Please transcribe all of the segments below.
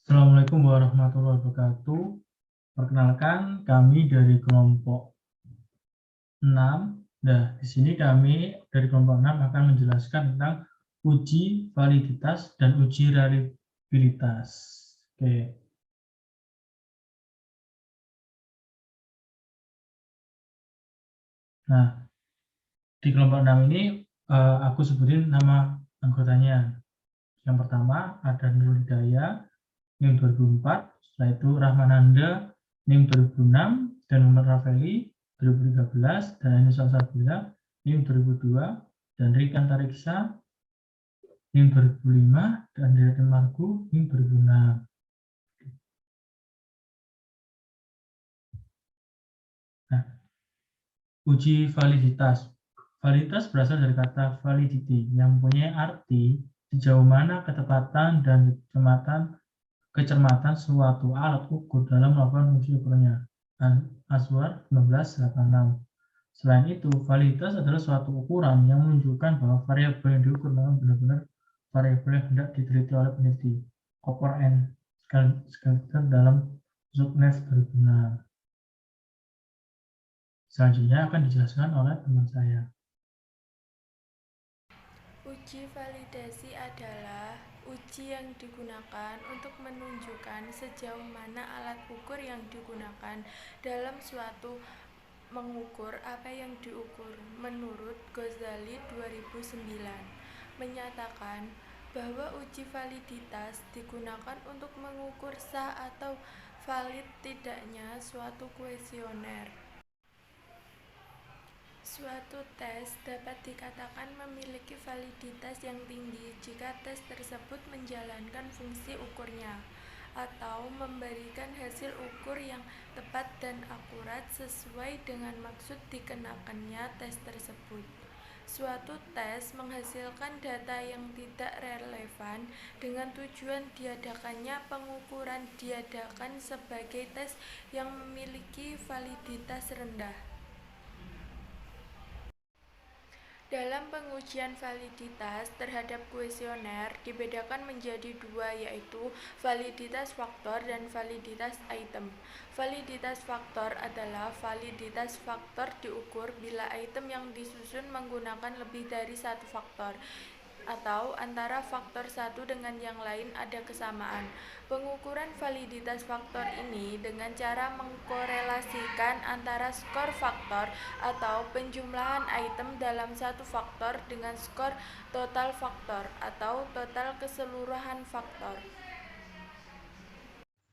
Assalamualaikum warahmatullahi wabarakatuh. Perkenalkan, kami dari kelompok 6. Nah, di sini kami dari kelompok 6 akan menjelaskan tentang uji validitas dan uji reliabilitas. Oke. Nah, di kelompok 6 ini aku sebutin nama anggotanya. Yang pertama ada Nurul Hidayah, NIM 2004, setelah itu Rahmananda, NIM 2006, dan Muhammad Rafeli 2013, dan Aini Salsabila, NIM 2002, dan Rika Antariksa, NIM 2005, dan Diratin Margu, NIM 2006. Nah, uji validitas. Validitas berasal dari kata validity yang mempunyai arti sejauh mana ketepatan dan kecermatan suatu alat ukur dalam melakukan fungsi ukurnya. Aswar 1986. Selain itu, validitas adalah suatu ukuran yang menunjukkan bahwa variabel yang diukur memang benar-benar variabel yang hendak diteliti oleh peneliti. Cooper and Skelter dalam Zubnev 2006. Selanjutnya akan dijelaskan oleh teman saya. Uji validasi adalah uji yang digunakan untuk menunjukkan sejauh mana alat ukur yang digunakan dalam suatu mengukur apa yang diukur. Menurut Ghazali 2009 menyatakan bahwa uji validitas digunakan untuk mengukur sah atau valid tidaknya suatu kuesioner. Suatu tes dapat dikatakan memiliki validitas yang tinggi jika tes tersebut menjalankan fungsi ukurnya atau memberikan hasil ukur yang tepat dan akurat sesuai dengan maksud dikenakannya tes tersebut. Suatu tes menghasilkan data yang tidak relevan dengan tujuan diadakannya pengukuran diadakan sebagai tes yang memiliki validitas rendah. Dalam pengujian validitas terhadap kuesioner dibedakan menjadi dua, yaitu validitas faktor dan validitas item. Validitas faktor adalah validitas faktor diukur bila item yang disusun menggunakan lebih dari satu faktor atau antara faktor satu dengan yang lain ada kesamaan. Pengukuran validitas faktor ini dengan cara mengkorelasikan antara skor faktor atau penjumlahan item dalam satu faktor dengan skor total faktor atau total keseluruhan faktor.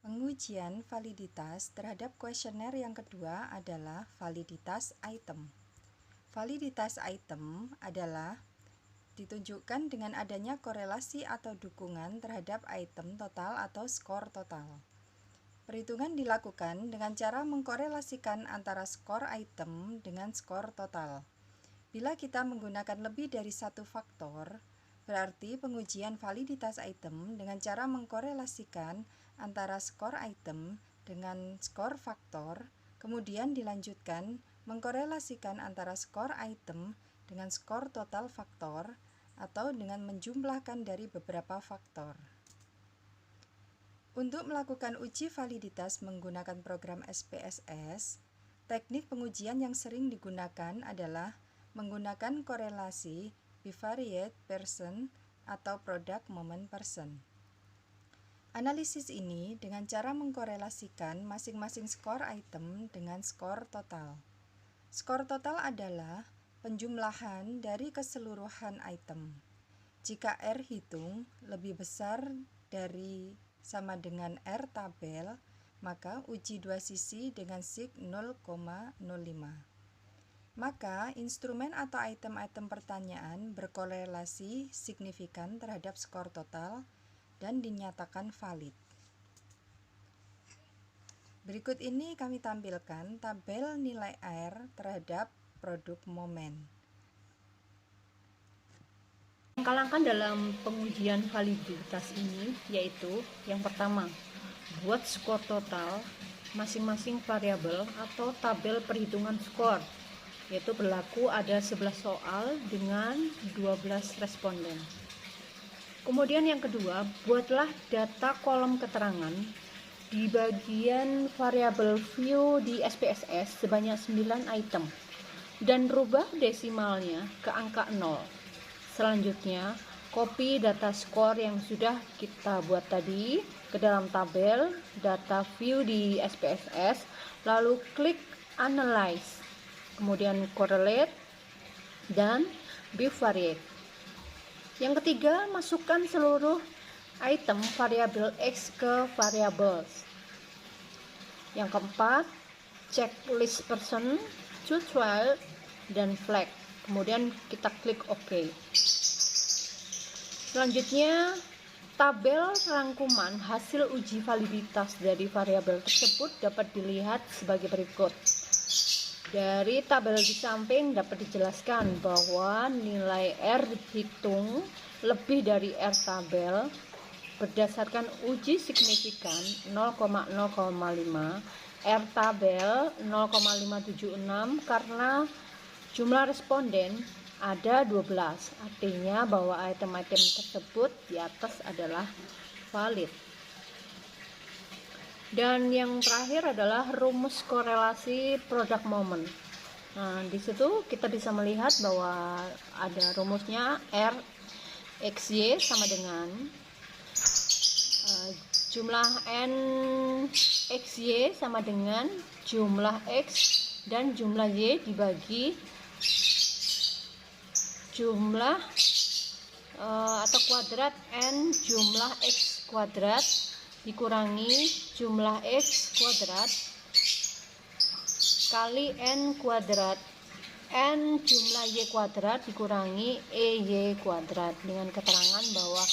Pengujian validitas terhadap kuesioner yang kedua adalah validitas item. Validitas item adalah ditunjukkan dengan adanya korelasi atau dukungan terhadap item total atau skor total. Perhitungan dilakukan dengan cara mengkorelasikan antara skor item dengan skor total. Bila kita menggunakan lebih dari satu faktor, berarti pengujian validitas item dengan cara mengkorelasikan antara skor item dengan skor faktor, kemudian dilanjutkan mengkorelasikan antara skor item dengan skor total faktor atau dengan menjumlahkan dari beberapa faktor. Untuk melakukan uji validitas menggunakan program SPSS, teknik pengujian yang sering digunakan adalah menggunakan korelasi bivariate person atau product moment person. Analisis ini dengan cara mengkorelasikan masing-masing skor item dengan skor total. Skor total adalah penjumlahan dari keseluruhan item. Jika R hitung lebih besar dari sama dengan R tabel, maka uji dua sisi dengan sig 0,05. Maka instrumen atau item-item pertanyaan berkorelasi signifikan terhadap skor total dan dinyatakan valid. Berikut ini kami tampilkan tabel nilai R terhadap produk momen. Langkah-langkah dalam pengujian validitas ini yaitu yang pertama, buat skor total masing-masing variabel atau tabel perhitungan skor, yaitu berlaku ada 11 soal dengan 12 responden. Kemudian yang kedua, buatlah data kolom keterangan di bagian variabel view di SPSS sebanyak 9 item dan rubah desimalnya ke angka 0. Selanjutnya, copy data skor yang sudah kita buat tadi ke dalam tabel data view di SPSS, lalu klik analyze, kemudian correlate dan bivariate. Yang ketiga, masukkan seluruh item variabel X ke variables. Yang keempat, cek list person, choose file, dan flag. Kemudian kita klik OK. Selanjutnya, tabel rangkuman hasil uji validitas dari variabel tersebut dapat dilihat sebagai berikut. Dari tabel di samping dapat dijelaskan bahwa nilai R dihitung lebih dari R tabel berdasarkan uji signifikan 0,0,5, R tabel 0,576 karena jumlah responden ada 12, artinya bahwa item-item tersebut di atas adalah valid. Dan yang terakhir adalah rumus korelasi product moment. Nah, di situ kita bisa melihat bahwa ada rumusnya R XY sama dengan jumlah N XY sama dengan jumlah X dan jumlah Y dibagi jumlah atau kuadrat N jumlah X kuadrat dikurangi jumlah X kuadrat kali N kuadrat N jumlah Y kuadrat dikurangi EY kuadrat, dengan keterangan bahwa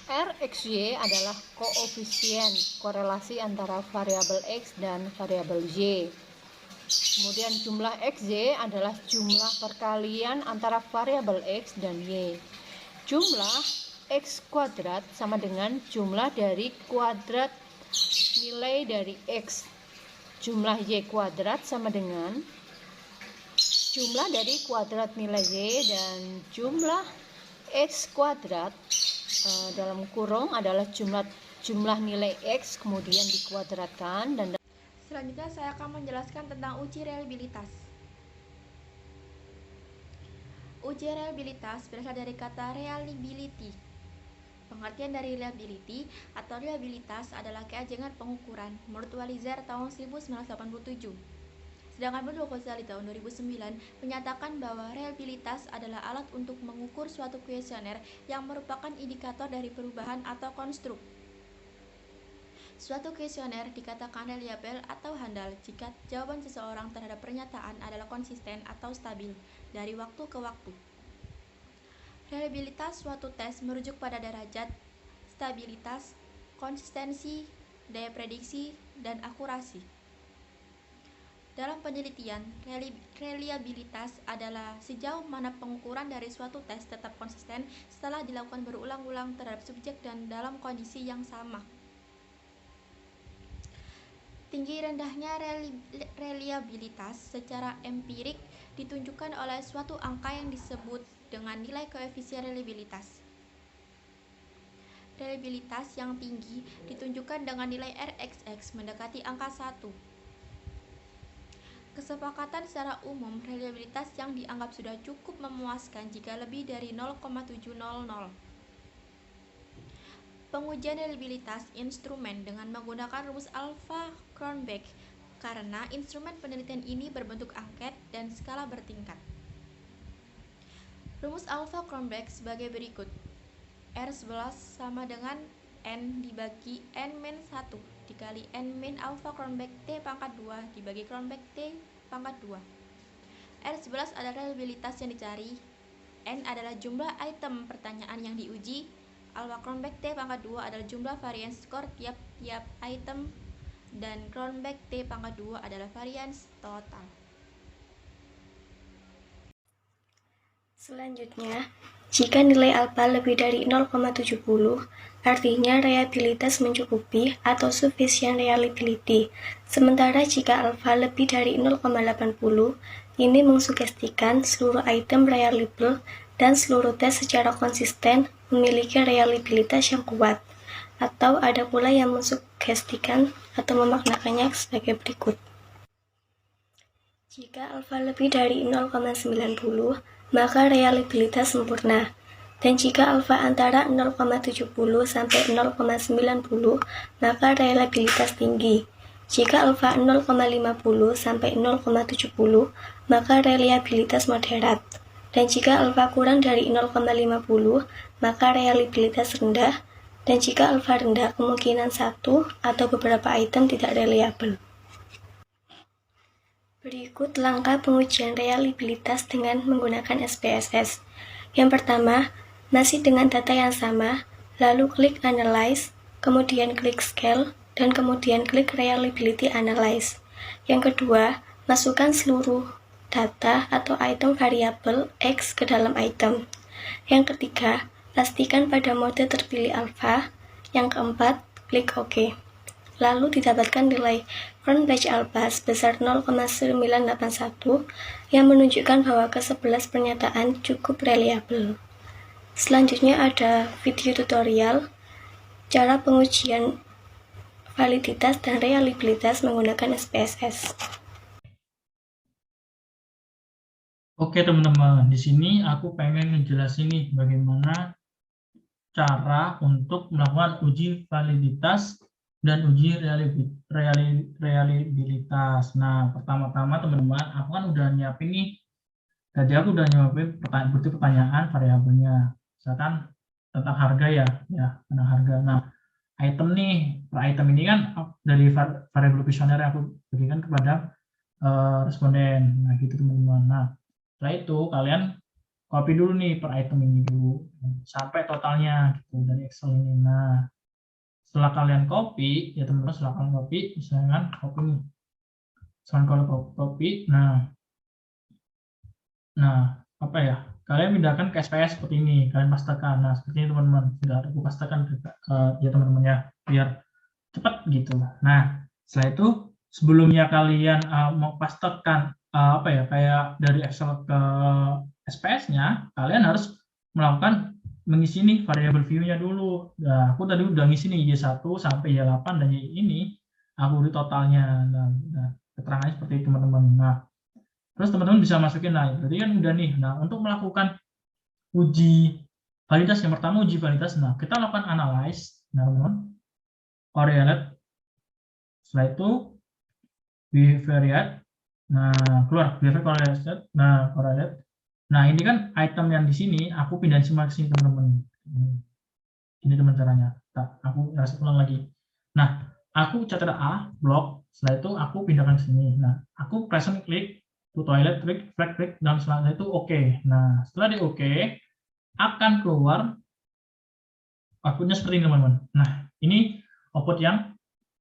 RXY adalah koefisien korelasi antara variabel X dan variabel Y. Kemudian jumlah XY adalah jumlah perkalian antara variabel X dan Y. Jumlah X kuadrat sama dengan jumlah dari kuadrat nilai dari X. Jumlah Y kuadrat sama dengan jumlah dari kuadrat nilai Y, dan jumlah X kuadrat dalam kurung adalah jumlah nilai X kemudian dikuadratkan. Dan Selanjutnya saya akan menjelaskan tentang uji reliabilitas. Uji reliabilitas berasal dari kata reliability. Pengertian dari reliability atau reliabilitas adalah keajengan pengukuran menurut Walliser tahun 1987. Sedangkan menurut Ghazali tahun 2009 menyatakan bahwa reliabilitas adalah alat untuk mengukur suatu kuesioner yang merupakan indikator dari perubahan atau konstruk. Suatu kuesioner dikatakan reliabel atau handal jika jawaban seseorang terhadap pernyataan adalah konsisten atau stabil dari waktu ke waktu. Reliabilitas suatu tes merujuk pada derajat, stabilitas, konsistensi, daya prediksi, dan akurasi. Dalam penelitian, reliabilitas adalah sejauh mana pengukuran dari suatu tes tetap konsisten setelah dilakukan berulang-ulang terhadap subjek dan dalam kondisi yang sama. Tinggi rendahnya reliabilitas secara empirik ditunjukkan oleh suatu angka yang disebut dengan nilai koefisien reliabilitas. Reliabilitas yang tinggi ditunjukkan dengan nilai Rxx mendekati angka 1. Kesepakatan secara umum reliabilitas yang dianggap sudah cukup memuaskan jika lebih dari 0,700. Pengujian reliabilitas instrumen dengan menggunakan rumus Alpha-Cronbach karena instrumen penelitian ini berbentuk angket dan skala bertingkat. Rumus Alpha-Cronbach sebagai berikut. R11 sama dengan N dibagi N-1 dikali N- Alpha-Cronbach T pangkat 2 dibagi Cronbach T pangkat 2. R11 adalah reliabilitas yang dicari, N adalah jumlah item pertanyaan yang diuji, Alpha-Cronbach T pangkat 2 adalah jumlah variance skor tiap-tiap item, dan Cronbach T pangkat 2 adalah variance total. Selanjutnya, jika nilai alfa lebih dari 0,70, artinya reliabilitas mencukupi atau sufficient reliability. Sementara jika alfa lebih dari 0,80, ini mengsugestikan seluruh item reliable dan seluruh tes secara konsisten memiliki reliabilitas yang kuat. Atau ada pula yang mensugestikan atau memaknakannya sebagai berikut. Jika alfa lebih dari 0,90, maka reliabilitas sempurna. Dan jika alfa antara 0,70 sampai 0,90, maka reliabilitas tinggi. Jika alfa 0,50 sampai 0,70, maka reliabilitas moderat. Dan jika alfa kurang dari 0,50, maka reliabilitas rendah. Dan jika alfa rendah, kemungkinan satu atau beberapa item tidak reliable. Berikut langkah pengujian reliabilitas dengan menggunakan SPSS. Yang pertama, masih dengan data yang sama, lalu klik Analyze, kemudian klik Scale, dan kemudian klik Reliability Analyze. Yang kedua, masukkan seluruh data atau item variabel X ke dalam item. Yang ketiga, pastikan pada mode terpilih alpha. Yang keempat, klik OK. Lalu didapatkan nilai front page alpha sebesar 0,981 yang menunjukkan bahwa ke-11 pernyataan cukup reliable. Selanjutnya ada video tutorial cara pengujian validitas dan reliabilitas menggunakan SPSS. Oke teman-teman, di sini aku pengen ngejelasin nih bagaimana cara untuk melakukan uji validitas dan uji reliabilitas. Nah, pertama-tama teman-teman, aku kan udah nyiapin nih. Tadi aku udah nyiapin pertanyaan variabelnya. Misalkan tentang harga ya, tentang harga. Nah, item nih, per item ini kan dari variabel kuesioner yang aku berikan kepada responden. Nah, gitu teman-teman. Nah, setelah itu kalian copy dulu nih per item ini dulu sampai totalnya gitu dari Excel ini. Nah, setelah kalian copy ya teman-teman, setelah kalian copy, misalkan copy nih, misalkan kalau copy, nah apa ya, kalian pindahkan ke SPS seperti ini, kalian pastekan. Nah, seperti ini teman-teman, sudah aku pastekan ya teman-teman ya, biar cepat gitu. Nah, setelah itu sebelumnya kalian mau pastekan apa ya, kayak dari Excel ke SPS-nya, kalian harus melakukan mengisi nih variabel view-nya dulu. Nah, aku tadi udah ngisi nih Y1 sampai Y8 dan Y ini aku di totalnya. Nah, keterangannya seperti itu teman-teman. Nah, terus teman-teman bisa masukin, nah berarti kan udah nih. Nah, untuk melakukan uji validitas, yang pertama uji validitas. Nah, kita lakukan analyze, nah teman-teman, correlate. Setelah itu bivariate. Nah, keluar bivariate correlate. Nah, correlate. Nah, ini kan item yang di sini aku pindahin semua ke sini teman-teman. Ini teman caranya. Nah, aku kasih ulang lagi. Nah, aku catat A blok. Setelah itu aku pindahkan ke sini. Nah, aku present klik to toilet, klik, dan selanjutnya itu oke. Nah, setelah di oke, akan keluar outputnya seperti ini teman-teman. Nah, ini output yang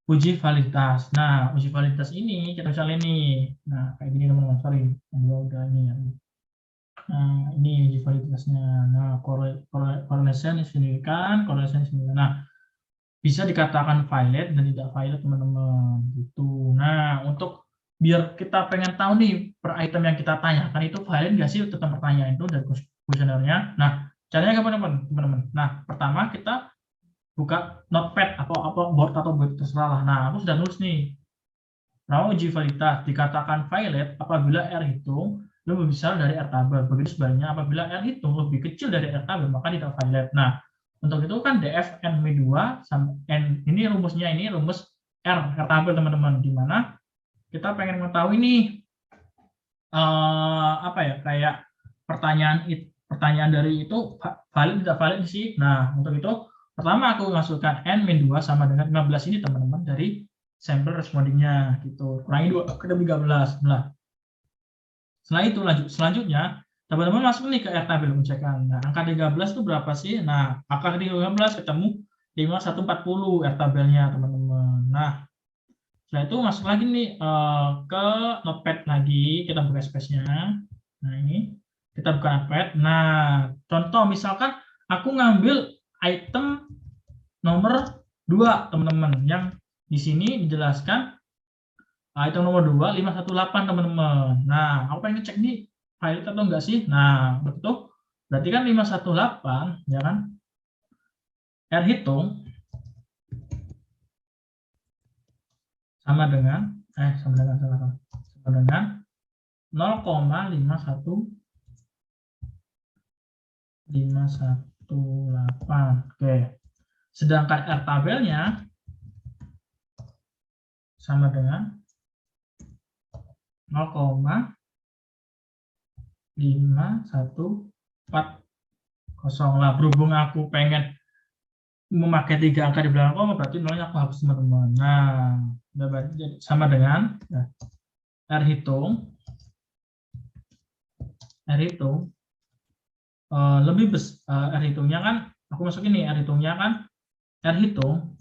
uji validitas. Nah, uji validitas ini kita bisa lihat nih. Nah, kayak gini teman-teman. Sorry, yang dua udah ini ya. Nah, ini uji validitasnya. Nah, correlation signifikan, correlation signifikan. Nah, bisa dikatakan valid dan tidak valid teman-teman. Gitu. Nah, untuk biar kita pengen tahu nih per item yang kita tanyakan itu valid nggak sih tentang pertanyaan itu dari kuesionernya. Nah, caranya apa teman-teman? Nah, pertama kita buka notepad atau board atau board terserah. Nah, aku sudah nulis nih. Nah, uji validitas dikatakan valid apabila R hitung lebih besar dari R tabel. Begitu sebaliknya, apabila R hitung lebih kecil dari R tabel, maka tidak valid. Nah, untuk itu kan DF N-2 sama N, ini rumusnya, ini rumus R tabel teman-teman, di mana kita pengen mengetahui nih apa ya, kayak pertanyaan dari itu valid tidak valid sih. Nah, untuk itu pertama aku masukkan N-2 sama dengan 15 ini teman-teman dari sampel respondingnya gitu. Kurangi 2 ketemu 13. Nah, setelah itu selanjutnya teman-teman masuk nih ke R tabel pengecekan. Nah, angka 13 itu berapa sih? Nah, angka 13 ketemu 5140 R tabelnya teman-teman. Nah, setelah itu masuk lagi nih ke notepad lagi, kita buka space-nya. Nah, ini kita buka notepad. Nah, contoh misalkan aku ngambil item nomor 2 teman-teman, yang di sini dijelaskan item nomor 2 518 teman-teman. Nah, aku pengen cek nih valid atau enggak sih. Nah, untuk itu Berarti kan 518, ya kan? R hitung sama dengan 0,518. Oke. Sedangkan R tabelnya sama dengan 0,5140. Lah, berhubung aku pengen memakai 3 angka di belakang koma, berarti nolnya aku hapus, teman-teman. Nah, sama dengan R hitung lebih besar. R hitungnya kan aku masukin nih, R hitungnya kan R hitung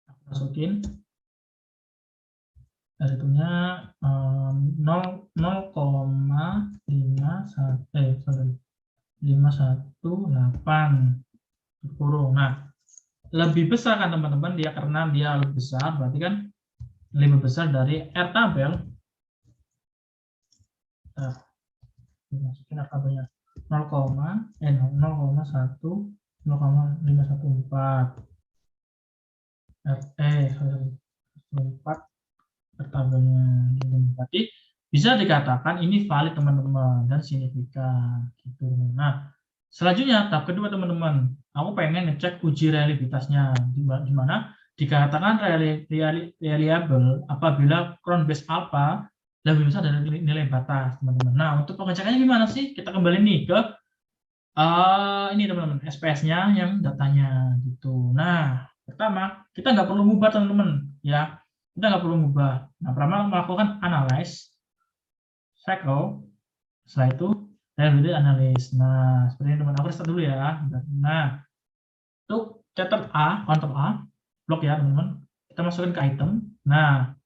aku masukin R hitungnya 0,518 kurung. Nah, lebih besar kan teman-teman dia, karena dia lebih besar, berarti kan lebih besar dari R tabel. Nah, masukin R tabelnya 0,514 R tabelnya. Berarti bisa dikatakan ini valid, teman-teman, dan signifikan gitu. Nah, selanjutnya tahap kedua, teman-teman, aku pengen ngecek uji reliabilitasnya, di mana dikatakan reliable apabila crown base alpha lebih besar dari nilai batas, teman-teman. Nah, untuk pengecekannya gimana sih? Kita kembali nih ke ini, teman-teman, SPS-nya yang datanya gitu. Nah, pertama kita nggak perlu ngubah, teman-teman, ya. Kita nggak perlu ngubah. Nah, pertama melakukan analyze cycle, setelah itu reliability analysis. Nah, seperti ini, teman. Aku restart dulu ya. Nah, itu chapter A, Ctrl A, blok ya, teman-teman. Kita masukin ke item. Nah,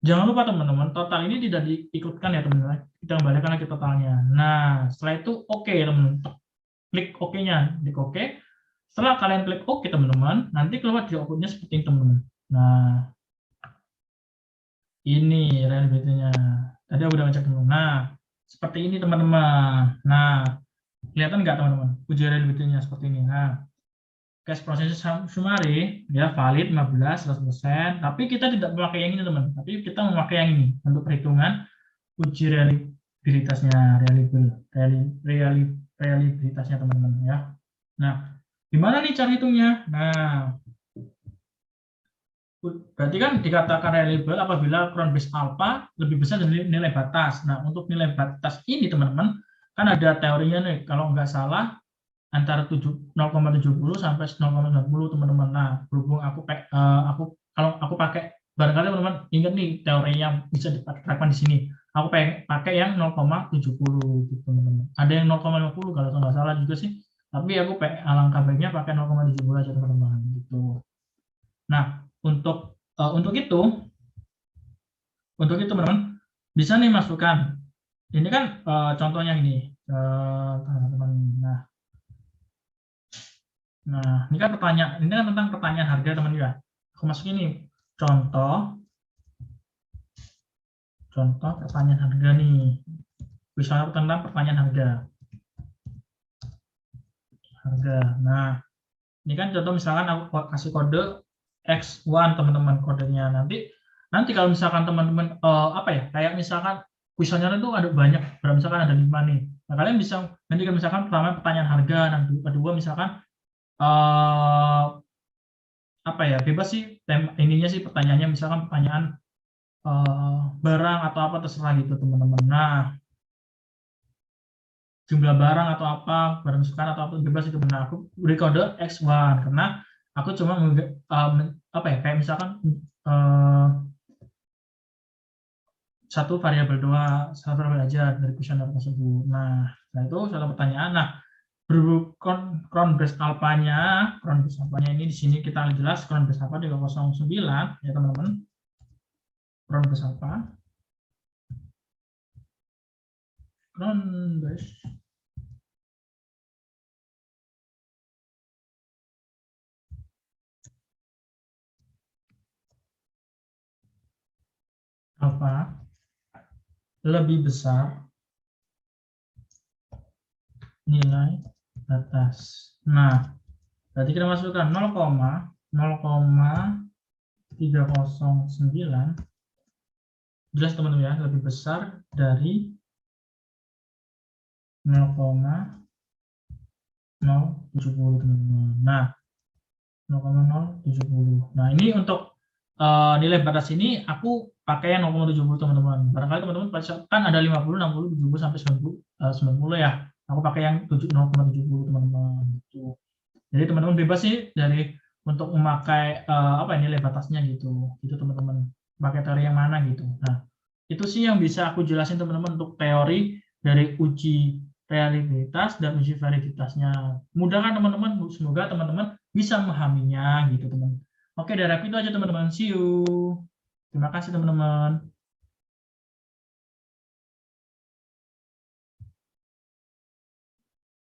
jangan lupa, teman-teman, total ini tidak diikutkan ya, teman-teman. Kita kembalikan lagi totalnya. Nah, setelah itu oke, teman-teman. Klik OK-nya, klik OK. Setelah kalian klik OK, teman-teman, nanti keluar di output-nya seperti ini, teman-teman. Nah, ini reliability-nya. Tadi aku udah ngecek dulu. Nah, seperti ini, teman-teman. Nah, kelihatan nggak, teman-teman? Uji reliability-nya seperti ini. Nah, cache process summary ya valid 15 100%, tapi kita tidak memakai yang ini, teman. Tapi kita memakai yang ini untuk perhitungan uji reliabilitasnya, reliabilitasnya, teman-teman, ya. Nah, gimana nih cara hitungnya? Nah, berarti kan dikatakan reliable apabila crown base alpha lebih besar dari nilai batas. Nah, untuk nilai batas ini, teman-teman, kan ada teorinya nih, kalau nggak salah antara 0,70 sampai 0,90, teman-teman. Nah, berhubung kalau aku pakai, barangkali teman-teman ingat nih teori yang bisa diterapkan di sini. Aku pakai yang 0,70 gitu, teman-teman. Ada yang 0,50 kalau nggak salah juga sih. Tapi aku alangkah baiknya pakai 0,70 aja, teman-teman, gitu. Nah, untuk itu teman-teman bisa nih masukkan. Ini kan contohnya ini, teman-teman. Nah, ini kan pertanyaan, ini kan tentang pertanyaan harga, teman ya. Aku masukin ini contoh pertanyaan harga nih. Misalnya tentang pertanyaan harga. Nah, ini kan contoh, misalkan aku kasih kode X1, teman-teman, kodenya. Nanti kalau misalkan teman-teman kayak misalkan kuesioner itu ada banyak, misalkan ada 5 nih. Nah, kalian bisa nanti misalkan pertama pertanyaan harga, nanti kedua misalkan bebas sih ininya sih, pertanyaannya misalkan pertanyaan barang atau apa, terserah gitu, teman-teman. Nah, jumlah barang atau apa, barang sukaan atau apa, bebas itu. Benar, aku beri kode X1 karena aku cuma kayak misalkan satu variabel aja dari kuesioner tersebut. Nah, itu satu pertanyaan. Nah, berhubung crown base alpha-nya ini di sini kita jelas crown base alpha 309 ya, teman-teman. Crown base alpha, alpha lebih besar nilai batas. Nah, berarti kita masukkan 0,309. Jelas teman-teman ya, lebih besar dari 0,070 teman-teman. Nah, 0,070. Nah, ini untuk nilai batas ini aku pakai yang 0,70 teman-teman. Barangkali teman-teman kan ada 50, 60, 70 sampai 90 ya. Aku pakai yang 0,70 teman-teman. Gitu. Jadi teman-teman bebas sih dari untuk memakai nilai batasnya gitu. Gitu teman-teman. Pakai teori yang mana gitu. Nah, itu sih yang bisa aku jelasin teman-teman untuk teori dari uji realitas dan uji validitasnya. Mudah kan teman-teman? Semoga teman-teman bisa memahaminya gitu teman. Oke, dari aku itu aja teman-teman. See you. Terima kasih teman-teman.